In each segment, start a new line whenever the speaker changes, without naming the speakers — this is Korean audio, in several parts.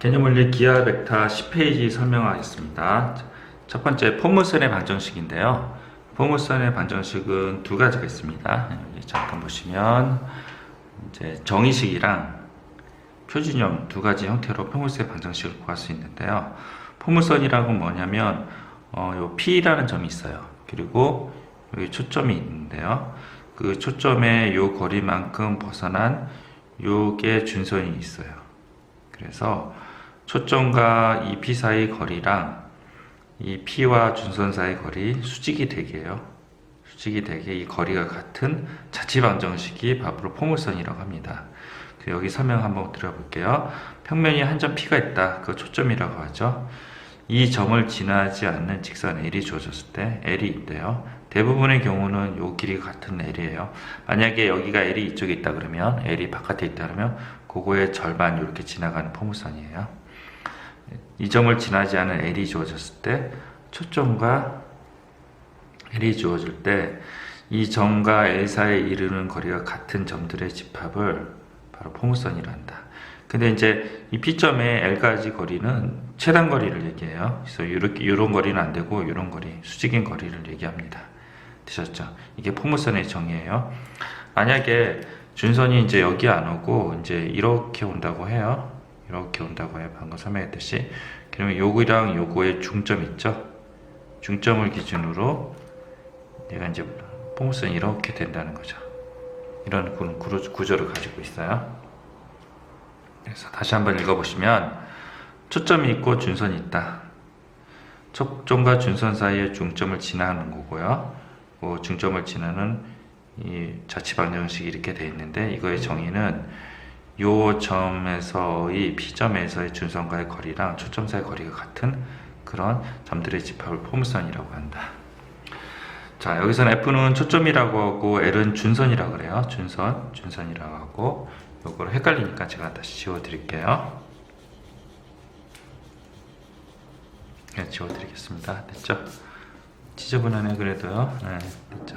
개념원리 기하 벡터 10페이지 설명하겠습니다. 첫 번째 포물선의 방정식인데요. 포물선의 방정식은 두 가지가 있습니다. 여기 잠깐 보시면 이제 정의식이랑 표준형 두 가지 형태로 포물선의 방정식을 구할 수 있는데요. 포물선이라고 뭐냐면 요 P라는 점이 있어요. 그리고 여기 초점이 있는데요. 그 초점의 요 거리만큼 벗어난 요게 준선이 있어요. 그래서 초점과 이 P 사이 거리랑 이 P와 준선 사이 거리 수직이 대개예요. 수직이 대개 이 거리가 같은 자취방정식이 바로 포물선이라고 합니다. 여기 설명 한번 드려볼게요. 평면이 한 점 P가 있다. 그 초점이라고 하죠. 이 점을 지나지 않는 직선 L이 주어졌을 때 L이 있대요. 대부분의 경우는 요 길이가 같은 L이에요. 만약에 여기가 L이 이쪽에 있다 그러면 L이 바깥에 있다 그러면 그거의 절반 이렇게 지나가는 포물선이에요. 이 점을 지나지 않은 L이 주어졌을 때 초점과 L이 주어질 때 이 점과 L 사이에 이르는 거리가 같은 점들의 집합을 바로 포물선이라 한다. 근데 이제 이 P점의 L까지 거리는 최단 거리를 얘기해요. 그래서 이런 거리는 안 되고 이런 거리, 수직인 거리를 얘기합니다. 되셨죠? 이게 포물선의 정의예요. 만약에 준선이 이제 여기 안 오고 이제 이렇게 온다고 해요. 이렇게 온다고 해요. 방금 설명했듯이. 그러면 요거랑 요거의 중점 있죠? 중점을 기준으로 얘가 이제 포물선이 이렇게 된다는 거죠. 이런 구조를 가지고 있어요. 그래서 다시 한번 읽어보시면 초점이 있고 준선이 있다. 초점과 준선 사이의 중점을 지나는 거고요. 그 중점을 지나는 이 자취방정식이 이렇게 되어 있는데 이거의 정의는 요 점에서의 P점에서의 준선과의 거리랑 초점 사이의 거리가 같은 그런 점들의 집합을 포물선이라고 한다. 자, 여기서는 F는 초점이라고 하고 L은 준선이라고 그래요. 준선이라고 하고 요걸 헷갈리니까 제가 다시 지워드릴게요. 네, 지워드리겠습니다. 됐죠? 지저분하네 그래도요. 네, 됐죠.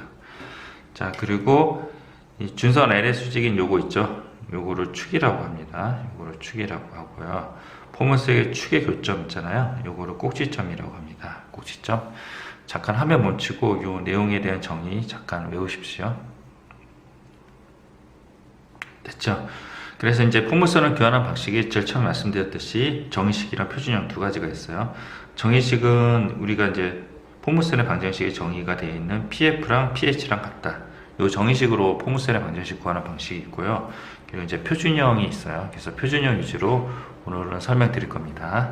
자, 그리고 이 준선 L의 수직인 요거 있죠? 요거를 축이라고 합니다. 요거를 축이라고 하고요. 포물선의 축의 교점 있잖아요. 요거를 꼭지점이라고 합니다. 꼭지점. 잠깐 화면 멈추고 요 내용에 대한 정의 잠깐 외우십시오. 됐죠? 그래서 이제 포물선을 교환한 방식이 제일 처음 말씀드렸듯이 정의식이랑 표준형 두 가지가 있어요. 정의식은 우리가 이제 포물선의 방정식의 정의가 되어 있는 PF랑 PH랑 같다. 이 정의식으로 포물선의 방정식 구하는 방식이 있고요. 그리고 이제 표준형이 있어요. 그래서 표준형 위주로 오늘은 설명드릴 겁니다.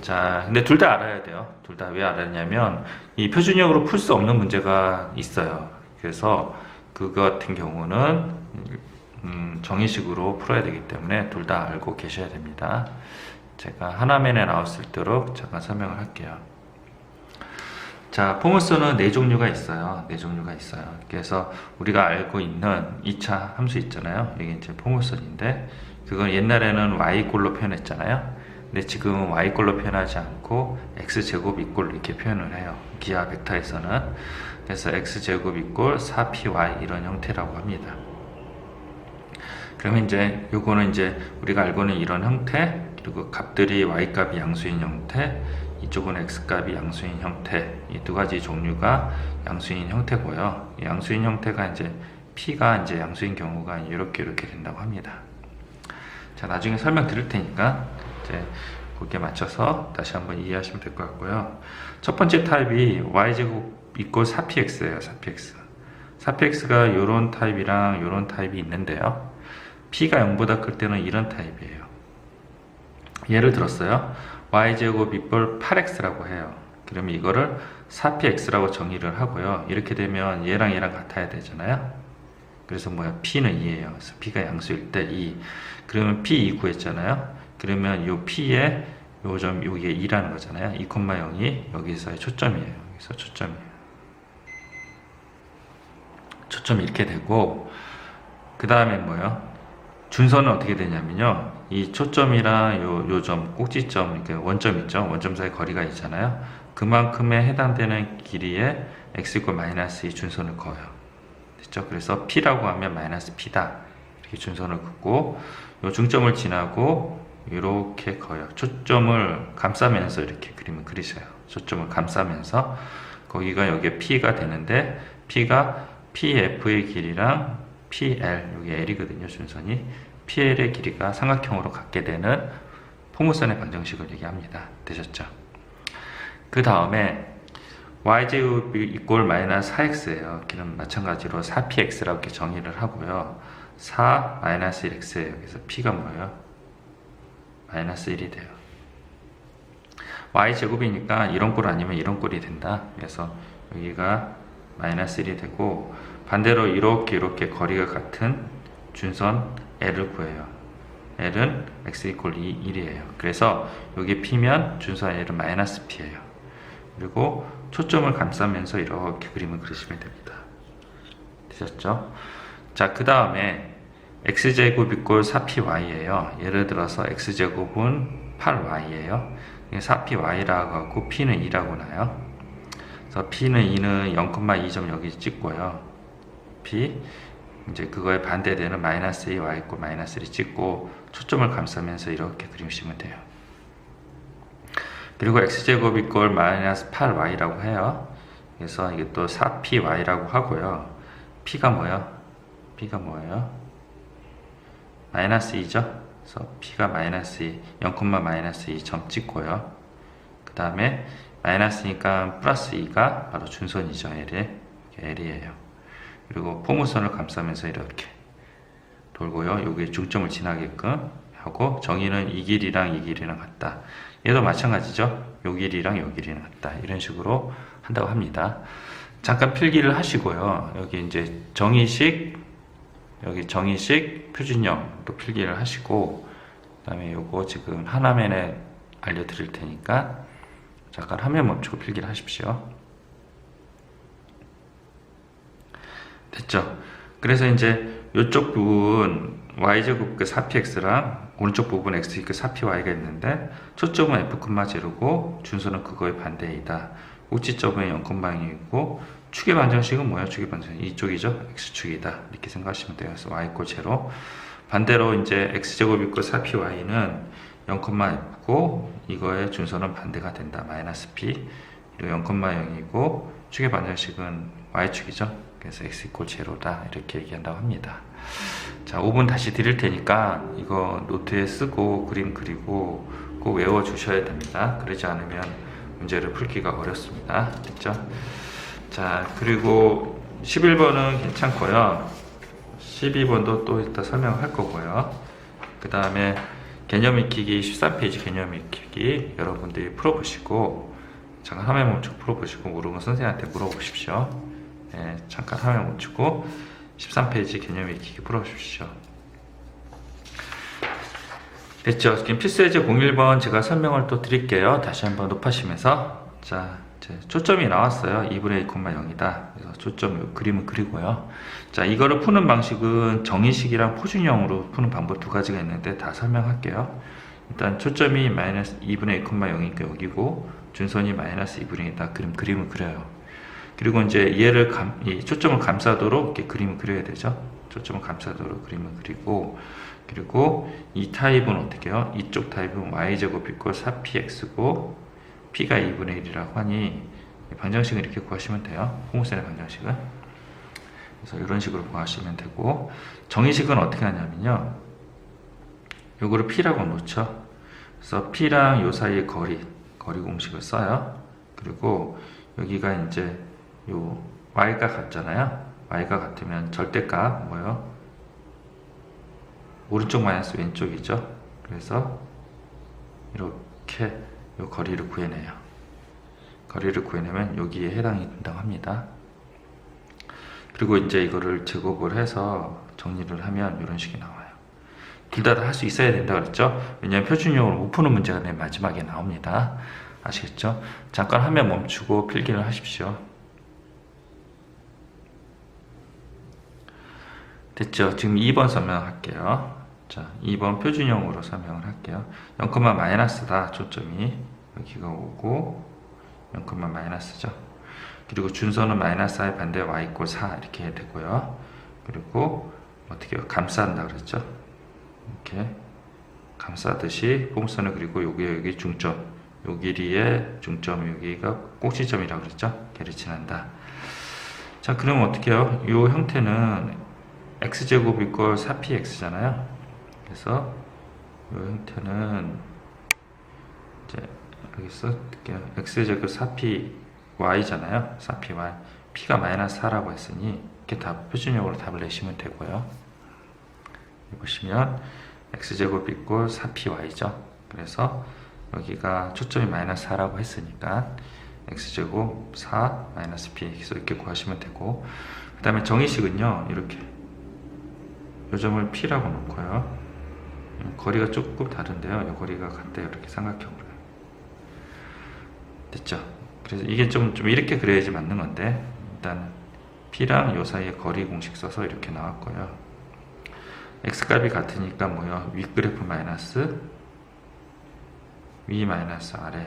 자, 근데 둘 다 알아야 돼요. 둘 다 왜 알았냐면 이 표준형으로 풀 수 없는 문제가 있어요. 그래서 그거 같은 경우는 정의식으로 풀어야 되기 때문에 둘 다 알고 계셔야 됩니다. 제가 하나면에 나올 수 있도록 잠깐 설명을 할게요. 자, 포물선은 네 종류가 있어요. 네 종류가 있어요. 그래서 우리가 알고 있는 2차 함수 있잖아요. 이게 이제 포물선인데 그건 옛날에는 y꼴로 표현했잖아요. 근데 지금은 y꼴로 표현하지 않고 x제곱 이꼴 이렇게 표현을 해요. 기하 벡터에서는. 그래서 x제곱 이꼴 4py 이런 형태라고 합니다. 그러면 이제 요거는 이제 우리가 알고 있는 이런 형태, 그리고 값들이 y값이 양수인 형태, 이쪽은 x값이 양수인 형태, 이 두 가지 종류가 양수인 형태고요. 이 양수인 형태가 이제 p가 이제 양수인 경우가 이렇게 된다고 합니다. 자, 나중에 설명 드릴 테니까 이제 거기에 맞춰서 다시 한번 이해하시면 될 것 같고요. 첫 번째 타입이 y제곱 이꼴 4px예요. 4px. 4px가 요런 타입이랑 요런 타입이 있는데요. p가 0보다 클 때는 이런 타입이에요. 예를 들었어요. y제곱 이꼴 8x라고 해요. 그러면 이거를 4px라고 정의를 하고요. 이렇게 되면 얘랑 같아야 되잖아요. 그래서 뭐야? p는 2예요. 그래서 p가 양수일 때 2. 그러면 p 2 구했잖아요. 그러면 요 p에 요 점 여기에 2라는 거잖아요. 2,0이 여기서의 초점이에요. 여기서 초점이에요. 초점이 이렇게 되고 그 다음에 뭐예요? 준선은 어떻게 되냐면요. 이 초점이랑 요 점, 꼭지점, 이렇게 원점 있죠? 원점 사이 거리가 있잖아요. 그만큼에 해당되는 길이에 x = -2 준선을 그어요. 됐죠? 그래서 p라고 하면 -p다. 이렇게 준선을 긋고 요 중점을 지나고 이렇게 그어요. 초점을 감싸면서 이렇게 그림을 그리세요. 초점을 감싸면서 거기가 여기에 P가 되는데 P가 PF의 길이랑 PL, 여기 L이거든요. 준선이 PL의 길이가 삼각형으로 갖게 되는 포물선의 방정식을 얘기합니다. 되셨죠? 그 다음에 y제곱이 이꼴 마이너스 4x예요. 길은 마찬가지로 4px라고 이렇게 정의를 하고요. 4 마이너스 1x예요. 그래서 p가 뭐예요? 마이너스 1이 돼요. y제곱이니까 이런 꼴 아니면 이런 꼴이 된다. 그래서 여기가 마이너스 1이 되고, 반대로 이렇게 거리가 같은 준선 L을 구해요. L은 x 이퀄 1이에요. 그래서 여기 P면 준선 L은 마이너스 P예요. 그리고 초점을 감싸면서 이렇게 그림을 그리시면 됩니다. 되셨죠? 자, 그 다음에 x제곱 이꼴 4py예요. 예를 들어서 x제곱은 8y예요. 4py라고 하고 p는 2라고 나요. 그래서 p는 2는 0,2점 여기 찍고요. p 이제 그거에 반대되는 마이너스 2 y 이꼴 마이너스 1이 찍고 초점을 감싸면서 이렇게 그리시면 돼요. 그리고 x제곱 이꼴 마이너스 8y라고 해요. 그래서 이게 또 4py라고 하고요. p가 뭐예요? p가 뭐예요? 마이너스 2죠? 그래서 p가 마이너스 2, 0,-2점 찍고요. 그 다음에 마이너스니까 플러스 2가 바로 준선이죠. L이에요. 그리고 포물선을 감싸면서 이렇게 돌고요. 여기 중점을 지나게끔 하고, 정의는 이 길이랑 이 길이랑 같다. 얘도 마찬가지죠. 요 길이랑 요 길이랑 같다. 이런 식으로 한다고 합니다. 잠깐 필기를 하시고요. 여기 이제 정의식, 여기 정의식, 표준형도 필기를 하시고, 그 다음에 요거 지금 하나면에 알려드릴 테니까 잠깐 화면 멈추고 필기를 하십시오. 됐죠? 그래서 이제 이쪽 부분 y제곱 그 4px랑 오른쪽 부분 x 그 4py가 있는데, 초점은 f,0고 준선은 그거의 반대이다. 꼭지점은 0,0이고 축의 방정식은 뭐야? 축의 방정식 이쪽이죠? x축이다. 이렇게 생각하시면 돼요. 그래서 y = 0. 반대로 이제 x제곱 이꼴 4py는 0,f고 이거의 준선은 반대가 된다. 마이너스 p. 그리고 0,0이고 축의 방정식은 y축이죠. 그래서 x = 0다. 이렇게 얘기한다고 합니다. 자, 5분 다시 드릴 테니까 이거 노트에 쓰고 그림 그리고 꼭 외워 주셔야 됩니다. 그러지 않으면 문제를 풀기가 어렵습니다. 됐죠? 자, 그리고 11번은 괜찮고요. 12번도 또 이따 설명할 거고요. 그 다음에 개념 익히기 13페이지 개념 익히기 여러분들이 풀어보시고, 잠깐 화면 멈추고 풀어보시고 모르면 선생님한테 물어보십시오. 네, 잠깐 화면 멈추고 13페이지 개념 익히기 풀어주십시오. 됐죠? 지금 필수예제 01번 제가 설명을 또 드릴게요. 다시 한번 높아시면서. 자, 이제 초점이 나왔어요. 2분의 2,0이다. 그래서 초점 그림을 그리고요. 자, 이거를 푸는 방식은 정의식이랑 포준형으로 푸는 방법 두 가지가 있는데 다 설명할게요. 일단 초점이 마이너스 2분의 2,0이니까 여기고, 준선이 마이너스 2분의 2다. 그림을 그려요. 그리고 이제 얘를 이 초점을 감싸도록 이렇게 그림을 그려야 되죠. 초점을 감싸도록 그림을 그리고, 그리고 이 타입은 어떻게 해요? 이쪽 타입은 y제곱 이꼴 4px고 p가 2분의 1이라고 하니 방정식을 이렇게 구하시면 돼요. 포물선의 방정식은. 그래서 이런 식으로 구하시면 되고, 정의식은 어떻게 하냐면요. 요거를 p라고 놓죠. 그래서 p랑 요 사이의 거리 공식을 써요. 그리고 여기가 이제 요 y가 같잖아요. y가 같으면 절대값 뭐예요? 오른쪽 마이너스 왼쪽이죠. 그래서 이렇게 요 거리를 구해내요. 거리를 구해내면 여기에 해당이 된다고 합니다. 그리고 이제 이거를 제곱을 해서 정리를 하면 이런 식이 나와요. 둘 다 할 수 있어야 된다 그랬죠? 왜냐하면 표준형으로 못 푸는 문제가 맨 마지막에 나옵니다. 아시겠죠? 잠깐 화면 멈추고 필기를 하십시오. 됐죠? 지금 2번 설명할게요. 자, 2번 표준형으로 설명을 할게요. 0, 마이너스다. 초점이 여기가 오고 0, 마이너스죠. 그리고 준선은 마이너스 i 반대 y = 4 이렇게 되고요. 그리고 어떻게 해요? 감싼다 그랬죠? 이렇게 감싸듯이 포물선을 그리고 여기 중점, 요 길이의 중점, 여기가 꼭지점이라고 그랬죠. 걔를 지난다. 자, 그러면 어떻게 해요? 이 형태는 x제곱 이꼴 4px잖아요. 그래서 이 형태는 이제 여기서 어떻게 해요? x제곱 4py잖아요. 4py. p가 마이너스 4라고 했으니 이렇게 표준형으로 답을 내시면 되고요. 여기 보시면 x제곱 이꼴 4py죠. 그래서 여기가 초점이 마이너스 4라고 했으니까 x제곱 4 마이너스 p 이렇게 구하시면 되고, 그 다음에 정의식은요 이렇게 요 점을 p라고 놓고요, 거리가 조금 다른데요, 이 거리가 같대요. 이렇게 삼각형으로 됐죠. 그래서 이게 좀 이렇게 그려야지 맞는 건데, 일단 p랑 요 사이에 거리 공식 써서 이렇게 나왔고요. x값이 같으니까 뭐요, 윗그래프 마이너스 위 마이너스 아래,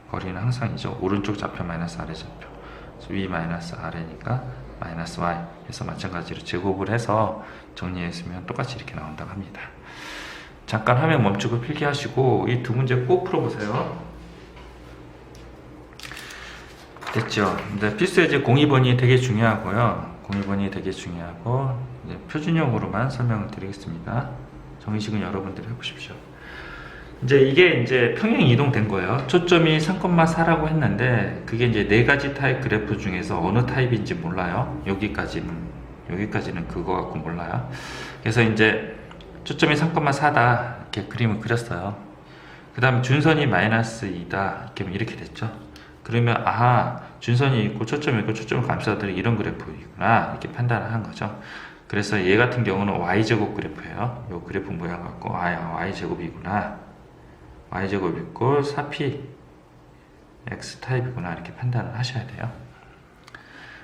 거리는 항상 이죠. 오른쪽 좌표 마이너스 아래 좌표. 그래서 위 마이너스 아래니까 마이너스 y 해서 마찬가지로 제곱을 해서 정리했으면 똑같이 이렇게 나온다고 합니다. 잠깐 화면 멈추고 필기하시고 이 두 문제 꼭 풀어보세요. 됐죠? 근데 필수의 이제 02번이 되게 중요하고요. 02번이 되게 중요하고, 이제 표준형으로만 설명을 드리겠습니다. 정의식은 여러분들이 해보십시오. 이게 이제 평행 이동된 거예요. 초점이 3,4라고 했는데, 그게 이제 네 가지 타입 그래프 중에서 어느 타입인지 몰라요. 여기까지는 그거 갖고 몰라요. 그래서 이제 초점이 3,4다 이렇게 그림을 그렸어요. 그 다음에 준선이 마이너스 2다 이렇게 됐죠. 그러면 준선이 있고 초점이 있고 초점을 감싸들이 이런 그래프이구나 이렇게 판단을 한 거죠. 그래서 얘 같은 경우는 y제곱 그래프예요. 요 그래프 모양 갖고 y제곱이구나, y제곱 이꼴 4p x 타입이구나 이렇게 판단을 하셔야 돼요.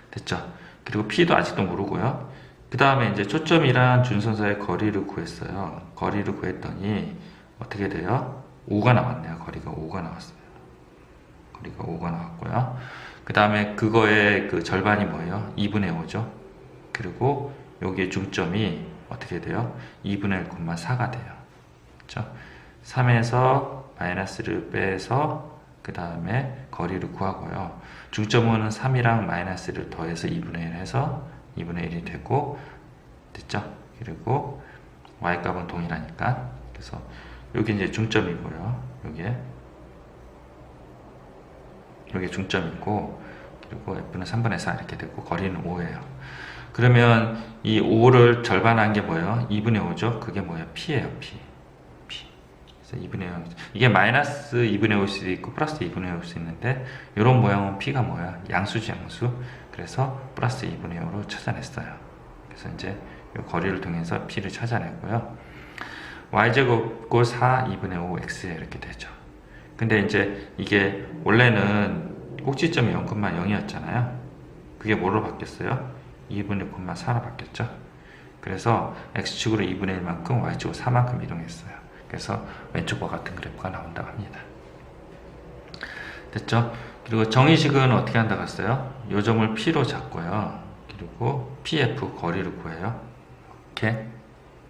됐죠? 그리고 p도 아직도 모르고요. 그 다음에 이제 초점이랑 준선 사이의 거리를 구했어요. 거리를 구했더니 어떻게 돼요? 5가 나왔네요. 거리가 5가 나왔어요. 거리가 5가 나왔고요. 그 다음에 그거의 그 절반이 뭐예요? 2분의 5죠. 그리고 여기에 중점이 어떻게 돼요? 2분의 1,4가 돼요. 그렇죠? 3에서 마이너스를 빼서 그 다음에 거리를 구하고요. 중점은 3이랑 마이너스를 더해서 2분의 1 해서 2분의 1이 되고, 됐죠? 그리고 y값은 동일하니까. 그래서 여기 이제 중점이고요. 여기 중점이고, 그리고 f는 3분의 4 이렇게 되고, 거리는 5예요. 그러면 이 5를 절반한 게 뭐예요? 2분의 5죠? 그게 뭐예요? p예요, p. 그래서 2분의 5. 이게 마이너스 2분의 5일 수도 있고, 플러스 2분의 5일 수 있는데, 이런 모양은 p가 뭐야? 양수지, 양수. 그래서 플러스 2분의 5로 찾아냈어요. 그래서 이제 이 거리를 통해서 p를 찾아냈고요. y제곱 꼴 4, 2분의 5, x 이렇게 되죠. 근데 이제 이게 원래는 꼭지점이 0,0이었잖아요. 그게 뭐로 바뀌었어요? 2분의 1,4로 바뀌었죠. 그래서 x축으로 2분의 1만큼, y축으로 4만큼 이동했어요. 그래서 왼쪽과 같은 그래프가 나온다고 합니다. 됐죠? 그리고 정의식은 어떻게 한다고 했어요? 요 점을 p로 잡고요. 그리고 pf 거리를 구해요. 이렇게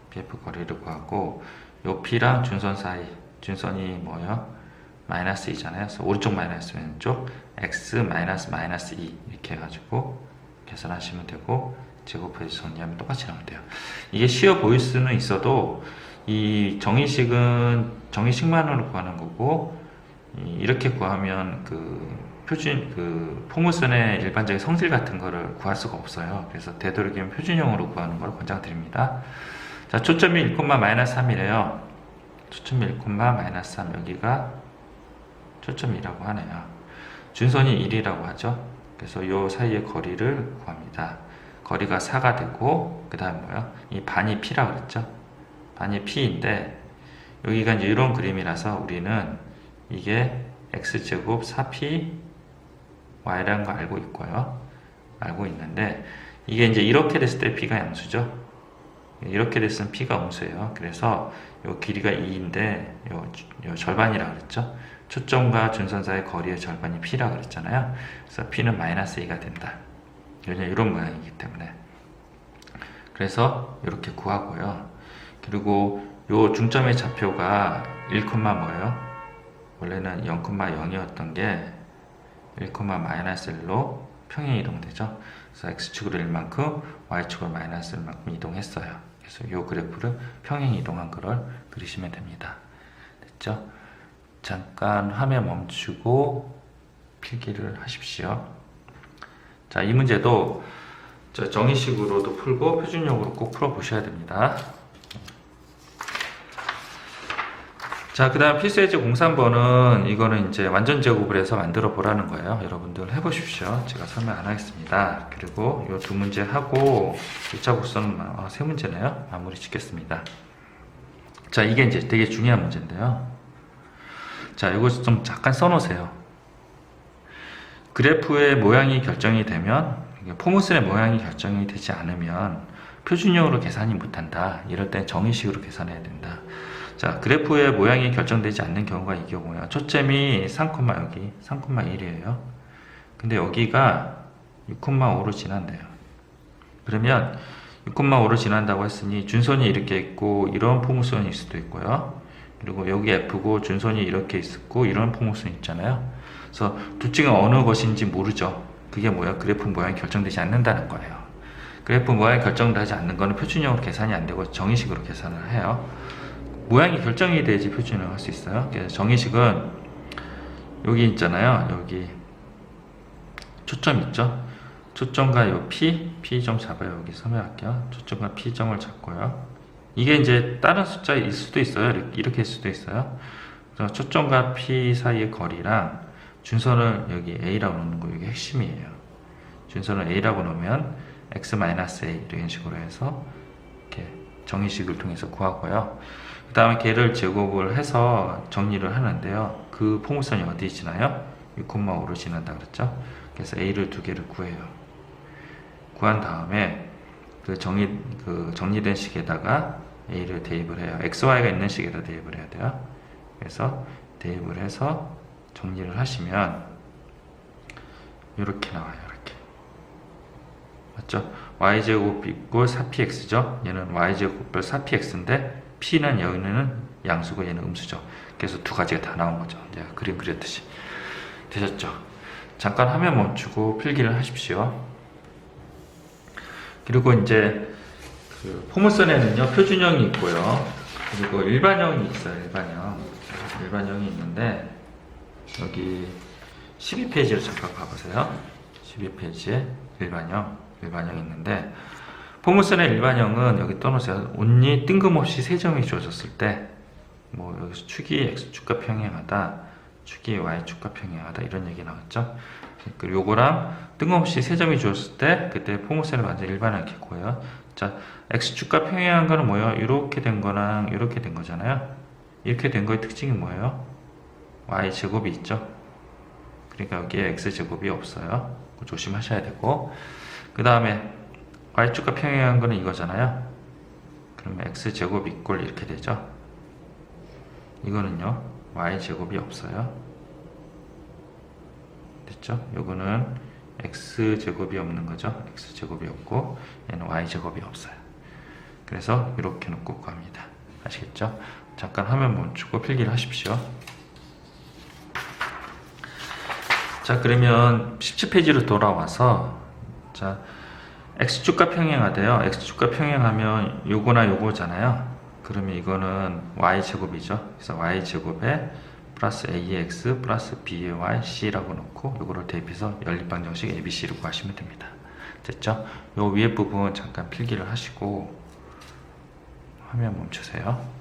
pf 거리를 구하고, 요 p랑 준선 사이, 준선이 뭐예요? 마이너스 2잖아요. 그래서 오른쪽 마이너스 왼쪽 x 마이너스 2 이렇게 해가지고 계산하시면 되고, 제곱해서 정리하면 똑같이 나오면 돼요. 이게 쉬워 보일 수는 있어도 이 정의식은 정의식만으로 구하는 거고, 이렇게 구하면 포물선의 일반적인 성질 같은 거를 구할 수가 없어요. 그래서 되도록이면 표준형으로 구하는 걸 권장드립니다. 자, 초점이 1, 마이너스 3이래요. 초점이 1, 마이너스 3, 여기가 초점이라고 하네요. 준선이 1이라고 하죠. 그래서 이 사이의 거리를 구합니다. 거리가 4가 되고, 그 다음 뭐요? 이 반이 p라고 그랬죠. 반이 p인데, 여기가 이제 이런 그림이라서 우리는 이게 x제곱 4p y라는 거 알고 있고요. 알고 있는데, 이게 이제 이렇게 됐을 때 p가 양수죠. 이렇게 됐으면 p가 음수예요. 그래서 요 길이가 2인데, 요 절반이라고 그랬죠. 초점과 준선 사이의 거리의 절반이 p라고 그랬잖아요. 그래서 p는 마이너스 2가 된다. 이런 모양이기 때문에. 그래서 이렇게 구하고요. 그리고 요 중점의 좌표가 1, 뭐예요? 원래는 0,0이었던 게 1,-1로 평행 이동되죠. 그래서 x축으로 1만큼, y축으로 -1만큼 이동했어요. 그래서 이 그래프를 평행 이동한 거를 그리시면 됩니다. 됐죠? 잠깐 화면 멈추고 필기를 하십시오. 자, 이 문제도 정의식으로도 풀고 표준형으로 꼭 풀어 보셔야 됩니다. 자, 그 다음 필수예제 03번은 이거는 이제 완전 제곱을 해서 만들어 보라는 거예요. 여러분들 해보십시오. 제가 설명 안 하겠습니다. 그리고 이 두 문제 하고 1차 곡선은 세 문제네요. 마무리 짓겠습니다. 자, 이게 이제 되게 중요한 문제인데요. 자, 이거 좀 잠깐 써놓으세요. 그래프의 모양이 결정이 되면, 포물선의 모양이 결정이 되지 않으면 표준형으로 계산이 못한다. 이럴 땐 정의식으로 계산해야 된다. 자, 그래프의 모양이 결정되지 않는 경우가 이 경우예요. 초점이 3, 여기 3,1이에요. 근데 여기가 6,5로 지난대요. 그러면 6,5로 지난다고 했으니 준선이 이렇게 있고 이런 포물선일 수도 있고요. 그리고 여기 F고 준선이 이렇게 있고 이런 포물선 있잖아요. 그래서 둘 중에 어느 것인지 모르죠. 그게 뭐야? 그래프 모양이 결정되지 않는다는 거예요. 그래프 모양이 결정되지 않는 거는 표준형으로 계산이 안 되고 정의식으로 계산을 해요. 모양이 결정이 돼야지 표준형을 할 수 있어요. 그래서 정의식은 여기 있잖아요. 여기 초점 있죠. 초점과 요 P 점 잡아요. 여기 서명할게요. 초점과 P점을 잡고요. 이게 이제 다른 숫자일 수도 있어요. 이렇게 일 수도 있어요. 그래서 초점과 P 사이의 거리랑 준선을 여기 A라고 놓는 거, 이게 핵심이에요. 준선을 A라고 놓으면 x-a 이런 식으로 해서 이렇게 정의식을 통해서 구하고요. 그 다음에 걔를 제곱을 해서 정리를 하는데요. 그 포물선이 어디 지나요? 6,5로 지난다 그랬죠? 그래서 A를 두 개를 구해요. 구한 다음에 그 정리된 식에다가 A를 대입을 해요. XY가 있는 식에다 대입을 해야 돼요. 그래서 대입을 해서 정리를 하시면 이렇게 나와요. 이렇게. 맞죠? y제곱 있고 4px죠? 얘는 y제곱 별 4px인데 p는 여기는 양수고 얘는 음수죠. 그래서 두 가지가 다 나온 거죠. 제가 그림 그렸듯이. 되셨죠? 잠깐 화면 멈추고 필기를 하십시오. 그리고 이제 그 포물선에는요, 표준형이 있고요. 그리고 일반형이 있어요. 일반형이 있는데 여기 12페이지를 잠깐 봐보세요. 12페이지에 일반형이 있는데, 포물선의 일반형은 여기 떠놓으세요. 온리 뜬금없이 세 점이 주어졌을 때, 뭐 여기서 축이 x축과 평행하다, 축이 y축과 평행하다 이런 얘기 나왔죠. 그리고 요거랑 뜬금없이 세 점이 주어졌을 때 그때 포물선을 완전 일반형 겠고요. 자, x축과 평행한 거는 뭐예요? 이렇게 된 거랑 이렇게 된 거잖아요. 이렇게 된 거의 특징이 뭐예요? y제곱이 있죠. 그러니까 여기에 x제곱이 없어요. 조심하셔야 되고, 그 다음에 y축과 평행한 거는 이거잖아요. 그러면 x제곱 이꼴 이렇게 되죠. 이거는요, y제곱이 없어요. 됐죠? 요거는 x제곱이 없는 거죠. x제곱이 없고 얘는 y제곱이 없어요. 그래서 이렇게 놓고 구합니다. 아시겠죠? 잠깐 화면 멈추고 필기를 하십시오. 자, 그러면 17페이지로 돌아와서, 자, x축과 평행하대요. x축과 평행하면 요거나 요거잖아요. 그러면 이거는 y제곱이죠. 그래서 y제곱에 플러스 ax 플러스 by c라고 놓고 요거를 대입해서 연립방정식 abc를 구하시면 됩니다. 됐죠? 요 위에 부분 잠깐 필기를 하시고 화면 멈추세요.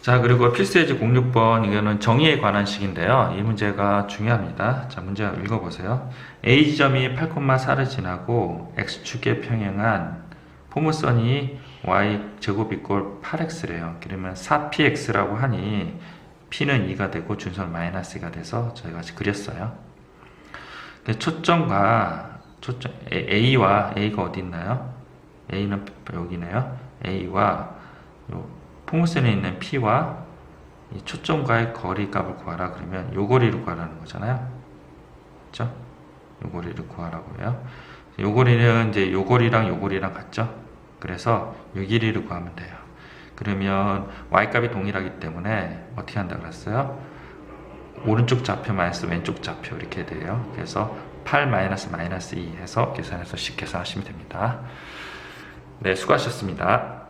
자, 그리고 필수예제 06번, 이거는 정의에 관한 식인데요. 이 문제가 중요합니다. 자, 문제 읽어보세요. A 지점이 8,4를 지나고 x축에 평행한 포물선이 y제곱 이꼴 8x래요. 그러면 4px라고 하니 p는 2가 되고 준선 -2가 돼서 저희가 그렸어요. 초점과 A가 어디 있나요? A는 여기네요. A와 포물선에 있는 P와 이 초점과의 거리 값을 구하라 그러면 요 거리를 구하라는 거잖아요. 그렇죠? 요 거리를 구하라고요. 요 거리는 이제 요 거리랑 같죠? 그래서 612를 구하면 돼요. 그러면 y값이 동일하기 때문에 어떻게 한다 그랬어요? 오른쪽 좌표 마이너스 왼쪽 좌표 이렇게 돼요. 그래서 8 마이너스 2 해서 계산해서 10 계산하시면 됩니다. 네, 수고하셨습니다.